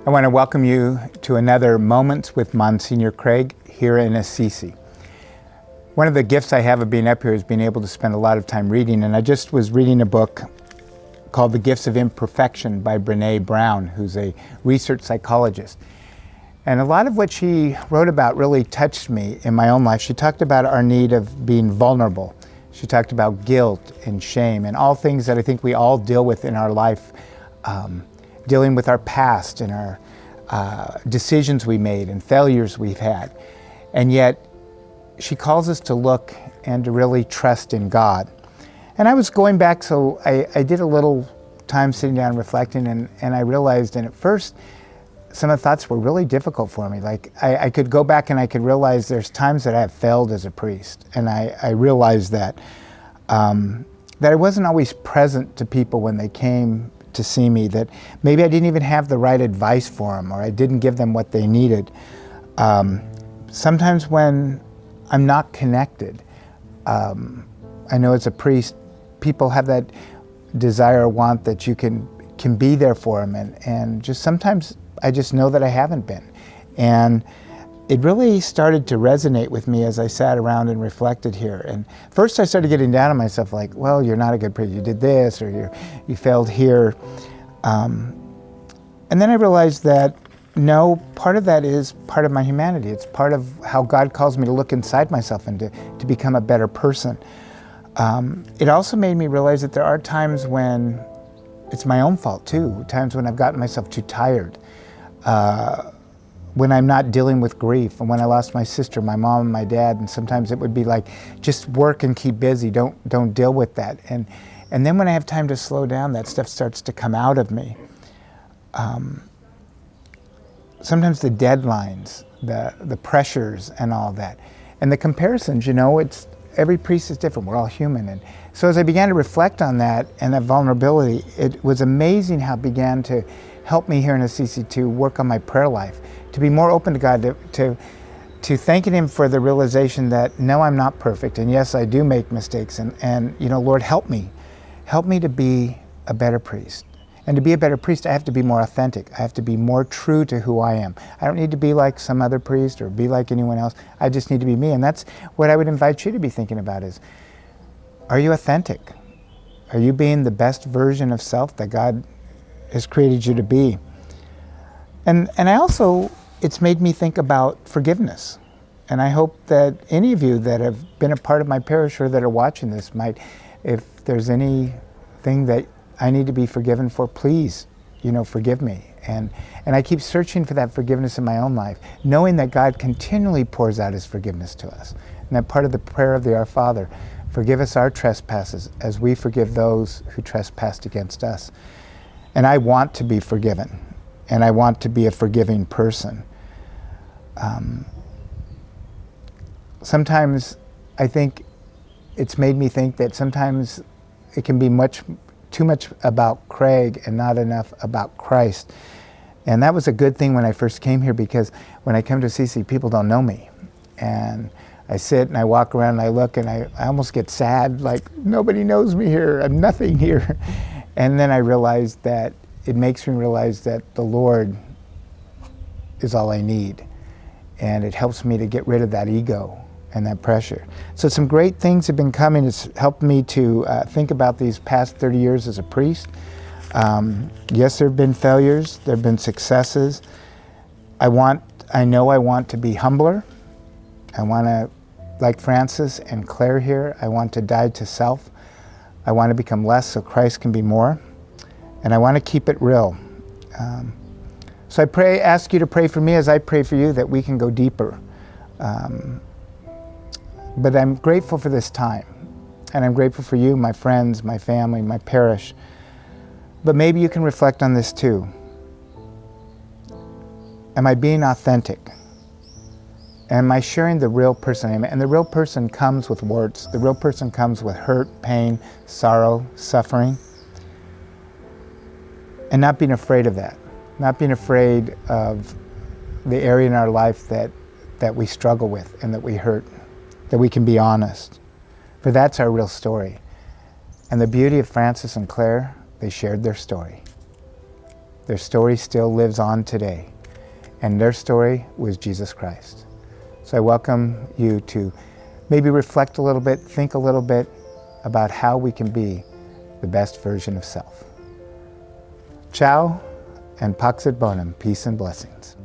I want to welcome you to another Moments with Msgr Craig here in Assisi. One of the gifts I have of being up here is being able to spend a lot of time reading, and I just was reading a book called The Gifts of Imperfection by Brené Brown, who's a research psychologist. And a lot of what she wrote about really touched me in my own life. She talked about our need of being vulnerable. She talked about guilt and shame and all things that I think we all deal with in our life, dealing with our past and our decisions we made and failures we've had. And yet she calls us to look and to really trust in God. And I was going back, so I did a little time sitting down reflecting, and I realized, and at first some of the thoughts were really difficult for me. Like I could go back and I could realize there's times that I have failed as a priest, and I realized that that I wasn't always present to people when they came to see me, that maybe I didn't even have the right advice for them, or I didn't give them what they needed. Sometimes when I'm not connected, I know as a priest, people have that desire or want that you can be there for them, and just sometimes I just know that I haven't been. And it really started to resonate with me as I sat around and reflected here. And first I started getting down on myself, like, well, you're not a good priest, you did this, or you failed here. And then I realized that, no, part of that is part of my humanity. It's part of how God calls me to look inside myself and to become a better person. It also made me realize that there are times when it's my own fault too, times when I've gotten myself too tired. When I'm not dealing with grief, and when I lost my sister, my mom, and my dad, and sometimes it would be like, just work and keep busy, don't deal with that. And then when I have time to slow down, that stuff starts to come out of me. Sometimes the deadlines, the pressures and all that. And the comparisons, you know, every priest is different, we're all human. And so as I began to reflect on that and that vulnerability, it was amazing how it began to help me here in Assisi to work on my prayer life, to be more open to God, to thanking Him for the realization that, no, I'm not perfect, and yes, I do make mistakes, and you know, Lord, help me to be a better priest. And to be a better priest, I have to be more authentic. I have to be more true to who I am. I don't need to be like some other priest or be like anyone else. I just need to be me. And that's what I would invite you to be thinking about is, are you authentic? Are you being the best version of self that God has created you to be? And I also, it's made me think about forgiveness. And I hope that any of you that have been a part of my parish or that are watching this might, if there's anything that I need to be forgiven for, please, you know, forgive me. And I keep searching for that forgiveness in my own life, knowing that God continually pours out His forgiveness to us. And that part of the prayer of the Our Father, forgive us our trespasses as we forgive those who trespassed against us. And I want to be forgiven, and I want to be a forgiving person. Sometimes I think it's made me think that sometimes it can be too much about Craig and not enough about Christ. And that was a good thing when I first came here, because when I come to Assisi, people don't know me. And I sit and I walk around and I look and I almost get sad, like nobody knows me here, I'm nothing here. And then I realized that it makes me realize that the Lord is all I need. And it helps me to get rid of that ego and that pressure. So some great things have been coming. It's helped me to think about these past 30 years as a priest. Yes, there have been failures, there have been successes. I know I want to be humbler. I want to, like Francis and Claire here, I want to die to self. I want to become less so Christ can be more. And I want to keep it real. So I ask you to pray for me as I pray for you, that we can go deeper. But I'm grateful for this time. And I'm grateful for you, my friends, my family, my parish. But maybe you can reflect on this too. Am I being authentic? Am I sharing the real person I am? And the real person comes with warts. The real person comes with hurt, pain, sorrow, suffering. And not being afraid of that. Not being afraid of the area in our life that we struggle with and that we hurt. That we can be honest. For that's our real story. And the beauty of Francis and Claire, they shared their story. Their story still lives on today, and their story was Jesus Christ. So I welcome you to maybe reflect a little bit, think a little bit about how we can be the best version of self. Ciao and pax et bonum, peace and blessings.